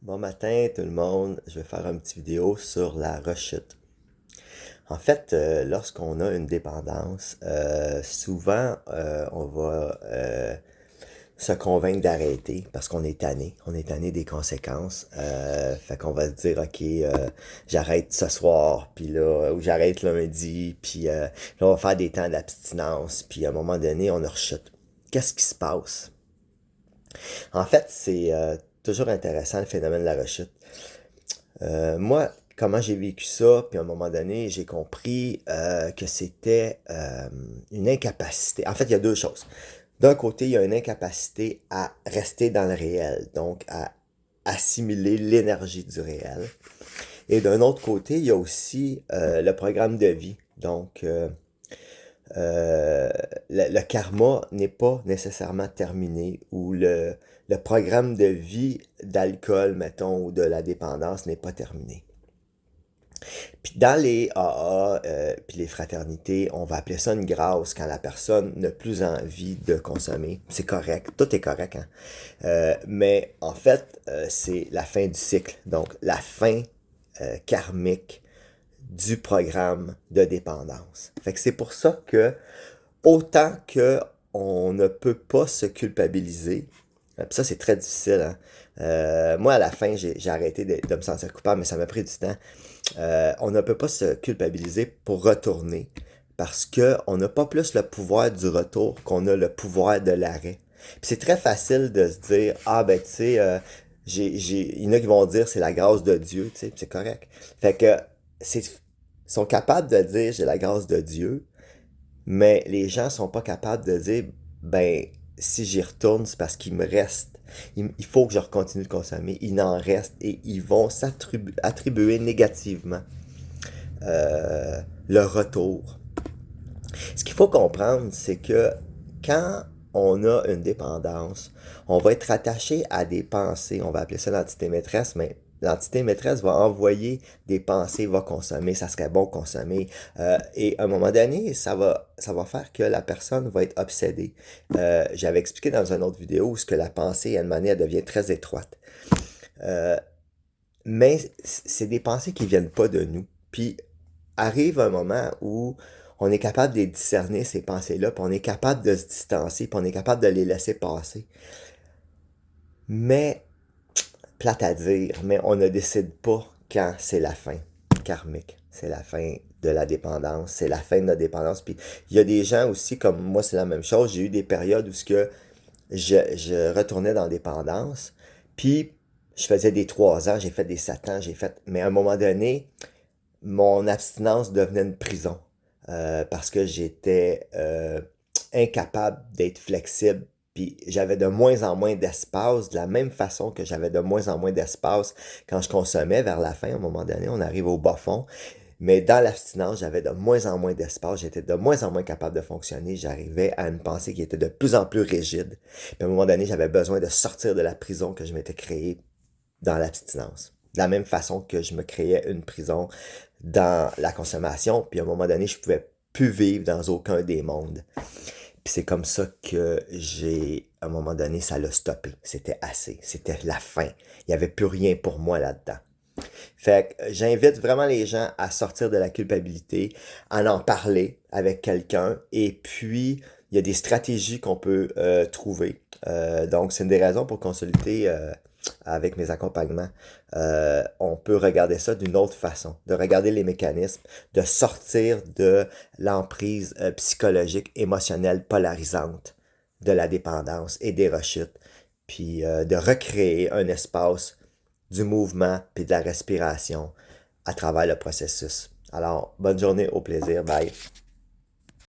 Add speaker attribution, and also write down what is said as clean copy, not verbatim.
Speaker 1: Bon matin tout le monde, je vais faire une petite vidéo sur la rechute. En fait, lorsqu'on a une dépendance, souvent on va se convaincre d'arrêter parce qu'on est tanné. On est tanné des conséquences. Fait qu'on va se dire, ok, j'arrête ce soir, puis là, ou j'arrête lundi, puis là, on va faire des temps d'abstinence, puis à un moment donné, on rechute. Qu'est-ce qui se passe? En fait, c'est toujours intéressant le phénomène de la rechute. Moi, comment j'ai vécu ça, puis à un moment donné, j'ai compris que c'était une incapacité. En fait, il y a deux choses. D'un côté, il y a une incapacité à rester dans le réel, donc à assimiler l'énergie du réel. Et d'un autre côté, il y a aussi le programme de vie. Donc, euh, le karma n'est pas nécessairement terminé ou le programme de vie d'alcool, mettons, ou de la dépendance n'est pas terminé. Puis dans les AA, puis les fraternités, on va appeler ça une grâce quand la personne n'a plus envie de consommer. C'est correct, tout est correct, hein? Mais en fait, c'est la fin du cycle. Donc, la fin karmique du programme de dépendance. Fait que c'est pour ça que autant que on ne peut pas se culpabiliser, puis ça c'est très difficile, hein? Moi à la fin j'ai arrêté de me sentir coupable, mais ça m'a pris du temps. On ne peut pas se culpabiliser pour retourner parce que on n'a pas plus le pouvoir du retour qu'on a le pouvoir de l'arrêt. Puis c'est très facile de se dire ah ben tu sais il y en a qui vont dire c'est la grâce de Dieu, tu sais, c'est correct. Fait que c'est sont capables de dire j'ai la grâce de Dieu, mais les gens sont pas capables de dire, ben, si j'y retourne, c'est parce qu'il me reste. Il faut que je continue de consommer. Il en reste et ils vont s'attribuer négativement le retour. Ce qu'il faut comprendre, c'est que quand on a une dépendance, on va être attaché à des pensées. On va appeler ça l'entité maîtresse, mais l'entité maîtresse va envoyer des pensées, va consommer, ça serait bon consommer. Et à un moment donné, ça va faire que la personne va être obsédée. J'avais expliqué dans une autre vidéo ce que la pensée, à une manière, devient très étroite. Euh, mais c'est des pensées qui viennent pas de nous. Puis arrive un moment où on est capable de discerner ces pensées-là, puis on est capable de se distancer, puis on est capable de les laisser passer. Mais, plate à dire, mais on ne décide pas quand c'est la fin karmique. C'est la fin de la dépendance, c'est la fin de notre dépendance. Puis il y a des gens aussi, comme moi, c'est la même chose. J'ai eu des périodes où ce que je retournais dans la dépendance, puis je faisais des 3 ans, j'ai fait des 7 ans, j'ai fait... Mais à un moment donné, mon abstinence devenait une prison parce que j'étais incapable d'être flexible. Puis j'avais de moins en moins d'espace, de la même façon que j'avais de moins en moins d'espace quand je consommais vers la fin. À un moment donné, on arrive au bas fond. Mais dans l'abstinence, j'avais de moins en moins d'espace, j'étais de moins en moins capable de fonctionner. J'arrivais à une pensée qui était de plus en plus rigide. Puis à un moment donné, j'avais besoin de sortir de la prison que je m'étais créée dans l'abstinence. De la même façon que je me créais une prison dans la consommation, puis à un moment donné, je pouvais plus vivre dans aucun des mondes. Puis c'est comme ça que à un moment donné, ça l'a stoppé. C'était assez. C'était la fin. Il n'y avait plus rien pour moi là-dedans. Fait que j'invite vraiment les gens à sortir de la culpabilité, à en parler avec quelqu'un, et puis il y a des stratégies qu'on peut trouver. Donc c'est une des raisons pour consulter avec mes accompagnements. On peut regarder ça d'une autre façon, de regarder les mécanismes, de sortir de l'emprise psychologique, émotionnelle, polarisante de la dépendance et des rechutes, puis de recréer un espace du mouvement puis de la respiration à travers le processus. Alors, bonne journée, au plaisir, bye.